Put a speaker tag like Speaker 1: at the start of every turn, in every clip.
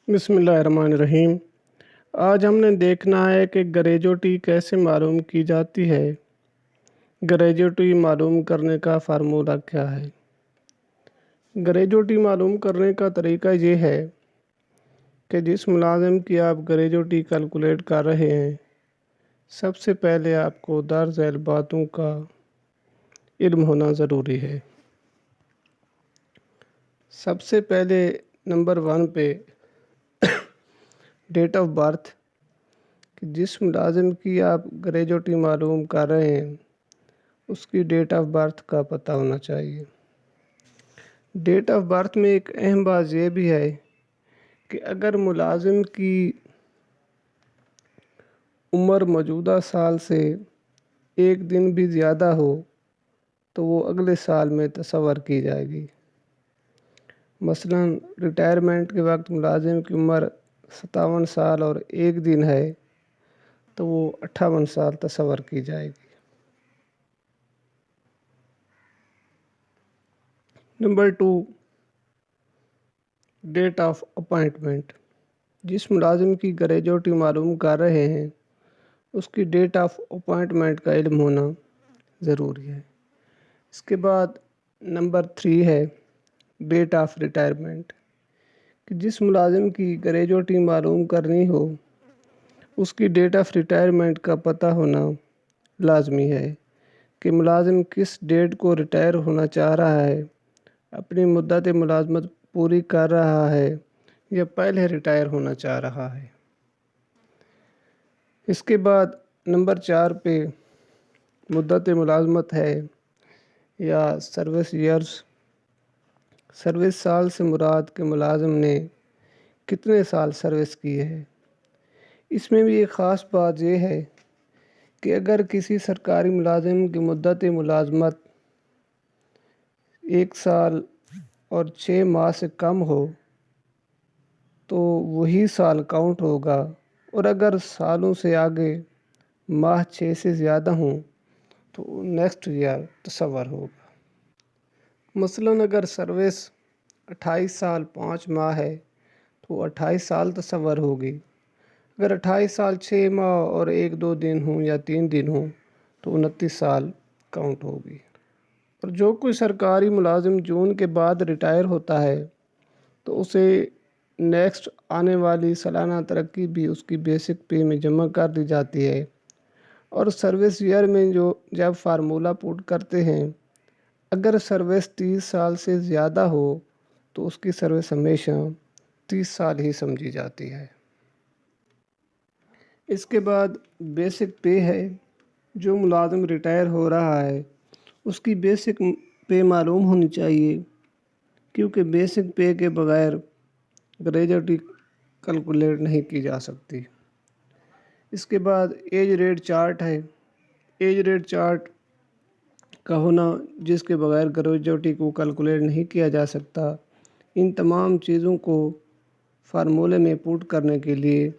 Speaker 1: بسم اللہ الرحمن الرحیم۔ آج ہم نے دیکھنا ہے کہ گریجوٹی کیسے معلوم کی جاتی ہے۔ گریجوٹی معلوم کرنے کا فارمولہ کیا ہے؟ گریجوٹی معلوم کرنے کا طریقہ یہ ہے کہ جس ملازم کی آپ گریجوٹی کیلکولیٹ کر رہے ہیں، سب سے پہلے آپ کو درج ذیل باتوں کا علم ہونا ضروری ہے۔ سب سے پہلے نمبر 1 پہ ڈیٹ آف برتھ، کہ جس ملازم کی آپ گریجوٹی معلوم کر رہے ہیں اس کی ڈیٹ آف برتھ کا پتہ ہونا چاہیے۔ ڈیٹ آف برتھ میں ایک اہم بات یہ بھی ہے کہ اگر ملازم کی عمر موجودہ سال سے ایک دن بھی زیادہ ہو تو وہ اگلے سال میں تصور کی جائے گی۔ مثلاً ریٹائرمنٹ کے وقت ملازم کی عمر 57 سال اور ایک دن ہے تو وہ 58 سال تصور کی جائے گی۔ نمبر 2، ڈیٹ آف اپائنٹمنٹ، جس ملازم کی گریجوٹی معلوم کر رہے ہیں اس کی ڈیٹ آف اپائنٹمنٹ کا علم ہونا ضروری ہے۔ اس کے بعد نمبر 3 ہے ڈیٹ آف ریٹائرمنٹ، کہ جس ملازم کی گریجوٹی معلوم کرنی ہو اس کی ڈیٹ آف ریٹائرمنٹ کا پتہ ہونا لازمی ہے کہ ملازم کس ڈیٹ کو ریٹائر ہونا چاہ رہا ہے، اپنی مدت ملازمت پوری کر رہا ہے یا پہلے ریٹائر ہونا چاہ رہا ہے۔ اس کے بعد نمبر 4 پہ مدت ملازمت ہے یا سروس ایئرز۔ سروس سال سے مراد کے ملازم نے کتنے سال سروس کی ہے۔ اس میں بھی ایک خاص بات یہ ہے کہ اگر کسی سرکاری ملازم کی مدت ملازمت 1 سال اور 6 ماہ سے کم ہو تو وہی سال کاؤنٹ ہوگا، اور اگر سالوں سے آگے ماہ 6 سے زیادہ ہوں تو نیکسٹ ایئر تصور ہوگا۔ مثلاً اگر سروس 28 سال 5 ماہ ہے تو 28 سال تصور ہوگی۔ اگر 28 سال 6 ماہ اور 1-2 دن ہوں یا 3 دن ہوں تو 29 سال کاؤنٹ ہوگی۔ اور جو کوئی سرکاری ملازم جون کے بعد ریٹائر ہوتا ہے تو اسے نیکسٹ آنے والی سالانہ ترقی بھی اس کی بیسک پے میں جمع کر دی جاتی ہے۔ اور سروس ایئر میں جب فارمولہ پوٹ کرتے ہیں، اگر سروس 30 سال سے زیادہ ہو تو اس کی سروس ہمیشہ 30 سال ہی سمجھی جاتی ہے۔ اس کے بعد بیسک پے ہے، جو ملازم ریٹائر ہو رہا ہے اس کی بیسک پے معلوم ہونی چاہیے، کیونکہ بیسک پے کے بغیر گریجوٹی کیلکولیٹ نہیں کی جا سکتی۔ اس کے بعد ایج ریٹ چارٹ ہے۔ ایج ریٹ چارٹ کا ہونا جس کے بغیر گریجوٹی کو کیلکولیٹ نہیں کیا جا سکتا۔ ان تمام چیزوں کو فارمولے میں پوٹ کرنے کے لیے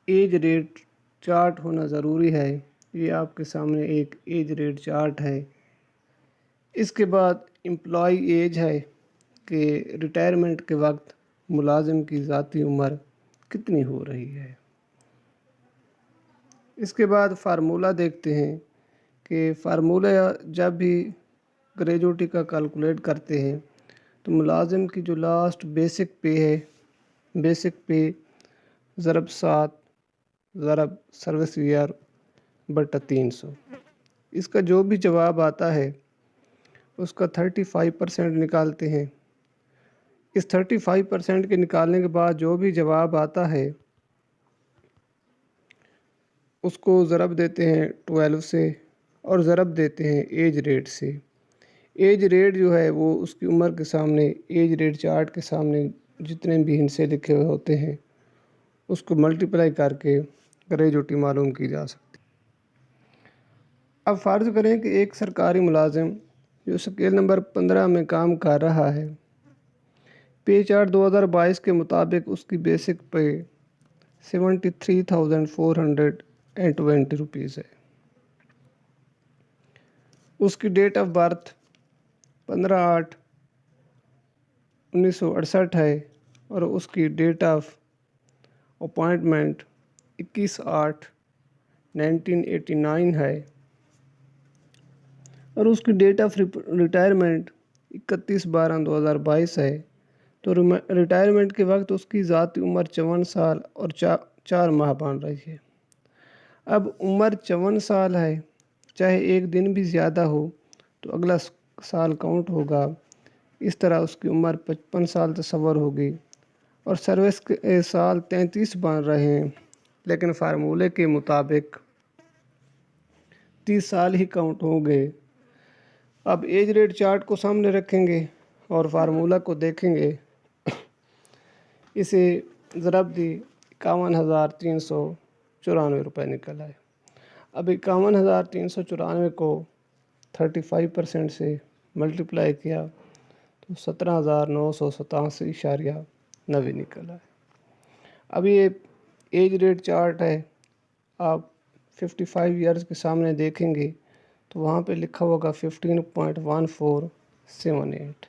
Speaker 1: ایج ریٹ چارٹ ہونا ضروری ہے۔ یہ آپ کے سامنے ایک ایج ریٹ چارٹ ہے۔ اس کے بعد امپلائی ایج ہے کہ ریٹائرمنٹ کے وقت ملازم کی ذاتی عمر کتنی ہو رہی ہے۔ اس کے بعد فارمولہ دیکھتے ہیں کہ فارمولہ جب بھی گریجوٹی کا کیلکولیٹ کرتے ہیں تو ملازم کی جو لاسٹ بیسک پے ہے، بیسک پے ضرب 7 ضرب سروس ایئر بٹا 300، اس کا جو بھی جواب آتا ہے اس کا 35% نکالتے ہیں۔ اس 35% کے نکالنے کے بعد جو بھی جواب آتا ہے اس کو ضرب دیتے ہیں 12 سے اور ضرب دیتے ہیں ایج ریٹ سے۔ ایج ریٹ جو ہے وہ اس کی عمر کے سامنے ایج ریٹ چارٹ کے سامنے جتنے بھی ہندسے لکھے ہوئے ہوتے ہیں اس کو ملٹیپلائی کر کے گریجوٹی معلوم کی جا سکتی۔ اب فرض کریں کہ ایک سرکاری ملازم جو اسکیل نمبر 15 میں کام کر رہا ہے، پے چارٹ 2022 کے مطابق اس کی بیسک پے 73,420 روپیز ہے۔ اس کی ڈیٹ آف برتھ 15/8/1968 ہے اور اس کی ڈیٹ آف اپوائنٹمنٹ 21/8/1989 ہے اور اس کی ڈیٹ آف ریٹائرمنٹ 31/12/2022 ہے، تو ریٹائرمنٹ کے وقت اس کی ذاتی عمر 54 سال اور 4 ماہ بن رہی ہے۔ اب عمر 54 سال ہے، چاہے ایک دن بھی زیادہ ہو تو اگلا سال کاؤنٹ ہوگا، اس طرح اس کی عمر 55 سال تصور ہوگی اور سروس کے سال 33 بن رہے ہیں، لیکن فارمولے کے مطابق 30 سال ہی کاؤنٹ ہوں گے۔ اب ایج ریٹ چارٹ کو سامنے رکھیں گے اور فارمولہ کو دیکھیں گے۔ اسے ضرب دی 51,394 روپے نکل آئے۔ اب 51,394 کو 35% سے ملٹیپلائی کیا تو 17,987.90 نکل آئے۔ اب یہ ایج ریٹ چارٹ ہے، آپ 55 ایئرز کے سامنے دیکھیں گے تو وہاں پہ لکھا ہوگا 15.1478۔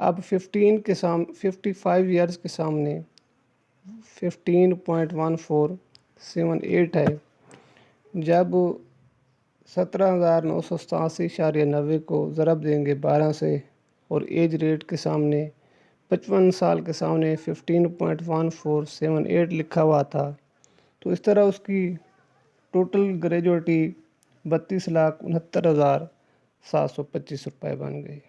Speaker 1: اب 55 ایئرز کے سامنے 15.1478 ہے، جب 17,987.90 کو ضرب دیں گے 12 سے اور ایج ریٹ کے سامنے 55 سال کے سامنے 15.1478 لکھا ہوا تھا، تو اس طرح اس کی ٹوٹل گریجویٹی 32,69,725 روپے بن گئی۔